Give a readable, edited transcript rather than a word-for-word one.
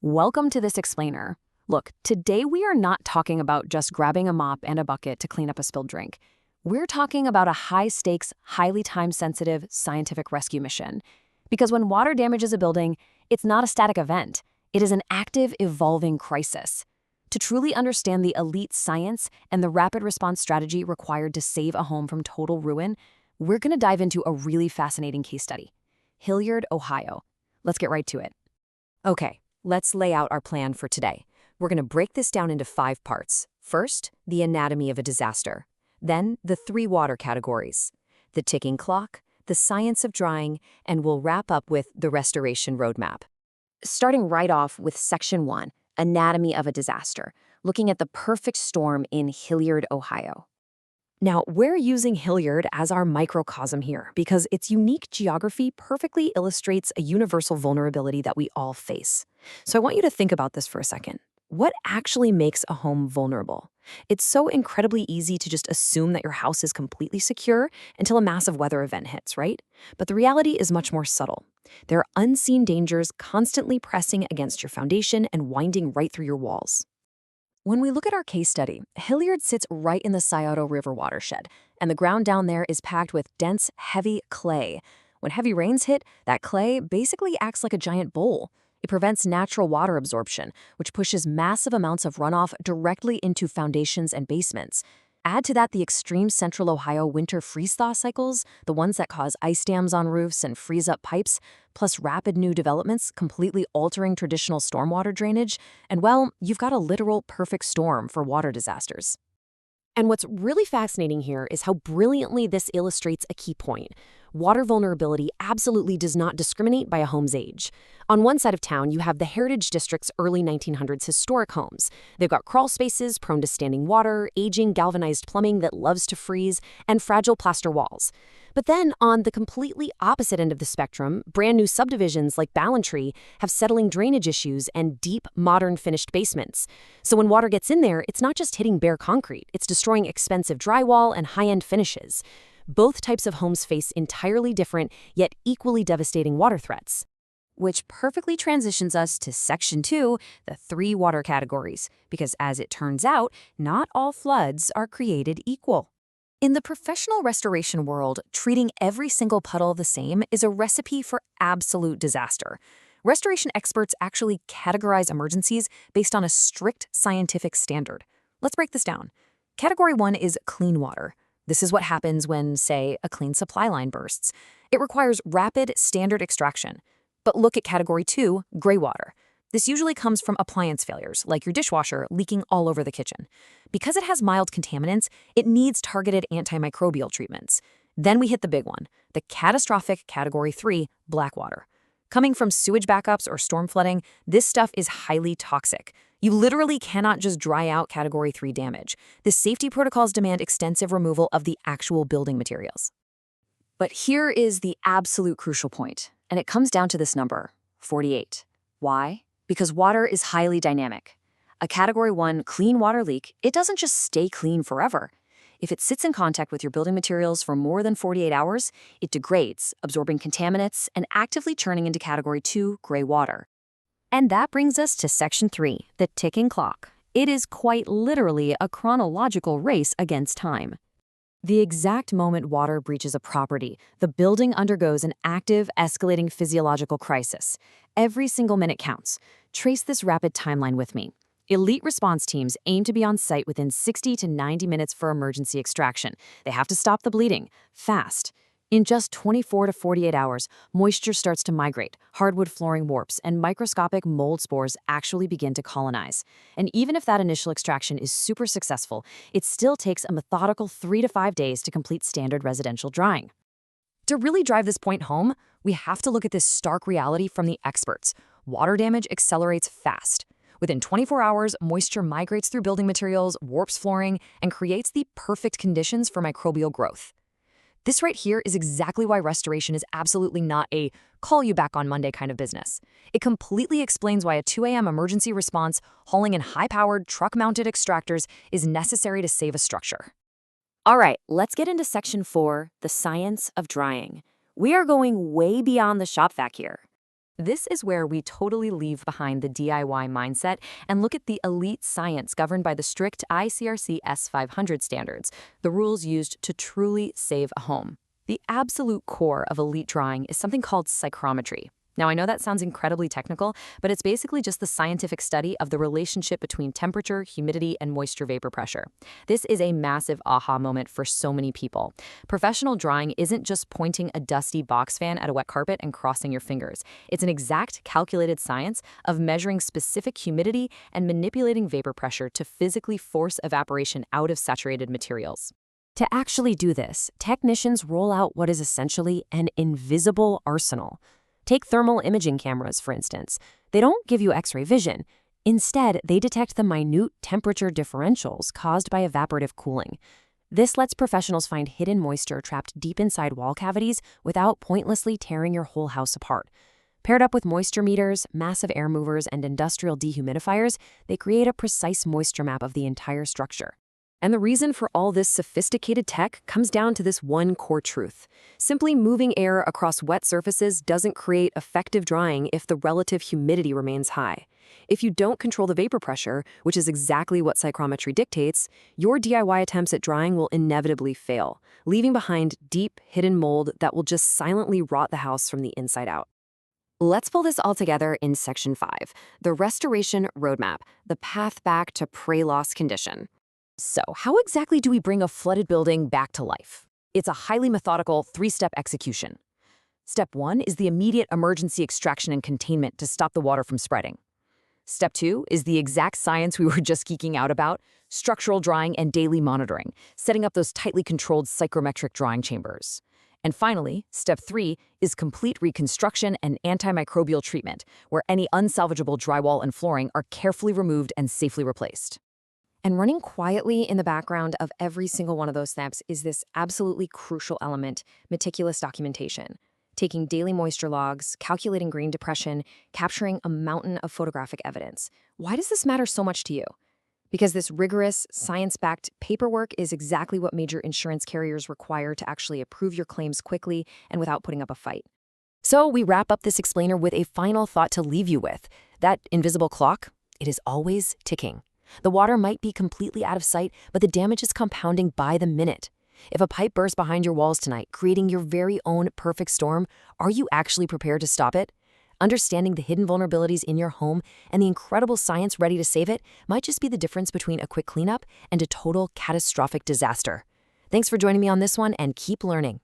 Welcome to this explainer. Look, today we are not talking about just grabbing a mop and a bucket to clean up a spilled drink. We're talking about a high-stakes, highly time-sensitive scientific rescue mission. Because when water damages a building, it's not a static event. It is an active, evolving crisis. To truly understand the elite science and the rapid response strategy required to save a home from total ruin, we're going to dive into a really fascinating case study. Hilliard, Ohio. Let's get right to it. Okay, let's lay out our plan for today. We're going to break this down into 5 parts. First, the anatomy of a disaster. Then, the 3 water categories. The ticking clock, the science of drying, and we'll wrap up with the restoration roadmap. Starting right off with Section 1, Anatomy of a Disaster, looking at the perfect storm in Hilliard, Ohio. Now, we're using Hilliard as our microcosm here because its unique geography perfectly illustrates a universal vulnerability that we all face. So I want you to think about this for a second. What actually makes a home vulnerable? It's so incredibly easy to just assume that your house is completely secure until a massive weather event hits, right? But the reality is much more subtle. There are unseen dangers constantly pressing against your foundation and winding right through your walls. When we look at our case study, Hilliard sits right in the Scioto River watershed, and the ground down there is packed with dense, heavy clay. When heavy rains hit, that clay basically acts like a giant bowl. It prevents natural water absorption, which pushes massive amounts of runoff directly into foundations and basements. Add to that the extreme central Ohio winter freeze-thaw cycles, the ones that cause ice dams on roofs and freeze up pipes, plus rapid new developments completely altering traditional stormwater drainage, and well, you've got a literal perfect storm for water disasters. And what's really fascinating here is how brilliantly this illustrates a key point. Water vulnerability absolutely does not discriminate by a home's age. On one side of town, you have the Heritage District's early 1900s historic homes. They've got crawl spaces prone to standing water, aging galvanized plumbing that loves to freeze, and fragile plaster walls. But then, on the completely opposite end of the spectrum, brand new subdivisions like Ballantree have settling drainage issues and deep, modern finished basements. So when water gets in there, it's not just hitting bare concrete, it's destroying expensive drywall and high-end finishes. Both types of homes face entirely different, yet equally devastating water threats. Which perfectly transitions us to Section 2, the 3 water categories, because as it turns out, not all floods are created equal. In the professional restoration world, treating every single puddle the same is a recipe for absolute disaster. Restoration experts actually categorize emergencies based on a strict scientific standard. Let's break this down. Category 1 is clean water. This is what happens when, say, a clean supply line bursts. It requires rapid, standard extraction. But look at Category 2, gray water. This usually comes from appliance failures, like your dishwasher leaking all over the kitchen. Because it has mild contaminants, it needs targeted antimicrobial treatments. Then we hit the big one, the catastrophic Category 3, black water. Coming from sewage backups or storm flooding, this stuff is highly toxic. You literally cannot just dry out Category 3 damage. The safety protocols demand extensive removal of the actual building materials. But here is the absolute crucial point, and it comes down to this number, 48. Why? Because water is highly dynamic. A Category 1 clean water leak, it doesn't just stay clean forever. If it sits in contact with your building materials for more than 48 hours, it degrades, absorbing contaminants and actively churning into Category 2 gray water. And that brings us to Section 3, the ticking clock. It is quite literally a chronological race against time. The exact moment water breaches a property, the building undergoes an active, escalating physiological crisis. Every single minute counts. Trace this rapid timeline with me. Elite response teams aim to be on site within 60 to 90 minutes for emergency extraction. They have to stop the bleeding, fast. In just 24 to 48 hours, moisture starts to migrate, hardwood flooring warps, and microscopic mold spores actually begin to colonize. And even if that initial extraction is super successful, it still takes a methodical 3 to 5 days to complete standard residential drying. To really drive this point home, we have to look at this stark reality from the experts. Water damage accelerates fast. Within 24 hours, moisture migrates through building materials, warps flooring, and creates the perfect conditions for microbial growth. This right here is exactly why restoration is absolutely not a call you back on Monday kind of business. It completely explains why a 2 a.m. emergency response hauling in high-powered, truck-mounted extractors is necessary to save a structure. All right, let's get into Section 4, the science of drying. We are going way beyond the shop vac here. This is where we totally leave behind the DIY mindset and look at the elite science governed by the strict ICRC S500 standards, the rules used to truly save a home. The absolute core of elite drawing is something called psychrometry. Now, I know that sounds incredibly technical, but it's basically just the scientific study of the relationship between temperature, humidity, and moisture vapor pressure. This is a massive aha moment for so many people. Professional drawing isn't just pointing a dusty box fan at a wet carpet and crossing your fingers. It's an exact, calculated science of measuring specific humidity and manipulating vapor pressure to physically force evaporation out of saturated materials. To actually do this, technicians roll out what is essentially an invisible arsenal. Take thermal imaging cameras, for instance. They don't give you X-ray vision. Instead, they detect the minute temperature differentials caused by evaporative cooling. This lets professionals find hidden moisture trapped deep inside wall cavities without pointlessly tearing your whole house apart. Paired up with moisture meters, massive air movers, and industrial dehumidifiers, they create a precise moisture map of the entire structure. And the reason for all this sophisticated tech comes down to this one core truth. Simply moving air across wet surfaces doesn't create effective drying if the relative humidity remains high. If you don't control the vapor pressure, which is exactly what psychrometry dictates, your DIY attempts at drying will inevitably fail, leaving behind deep, hidden mold that will just silently rot the house from the inside out. Let's pull this all together in Section 5, the Restoration Roadmap, the path back to pre-loss condition. So, how exactly do we bring a flooded building back to life? It's a highly methodical three-step execution. Step 1 is the immediate emergency extraction and containment to stop the water from spreading. Step 2 is the exact science we were just geeking out about, structural drawing and daily monitoring, setting up those tightly controlled psychrometric drawing chambers. And finally, Step 3 is complete reconstruction and antimicrobial treatment, where any unsalvageable drywall and flooring are carefully removed and safely replaced. And running quietly in the background of every single one of those steps is this absolutely crucial element, meticulous documentation. Taking daily moisture logs, calculating grain depression, capturing a mountain of photographic evidence. Why does this matter so much to you? Because this rigorous, science-backed paperwork is exactly what major insurance carriers require to actually approve your claims quickly and without putting up a fight. So we wrap up this explainer with a final thought to leave you with. That invisible clock, it is always ticking. The water might be completely out of sight, but the damage is compounding by the minute. If a pipe bursts behind your walls tonight, creating your very own perfect storm, are you actually prepared to stop it? Understanding the hidden vulnerabilities in your home and the incredible science ready to save it might just be the difference between a quick cleanup and a total catastrophic disaster. Thanks for joining me on this one, and keep learning.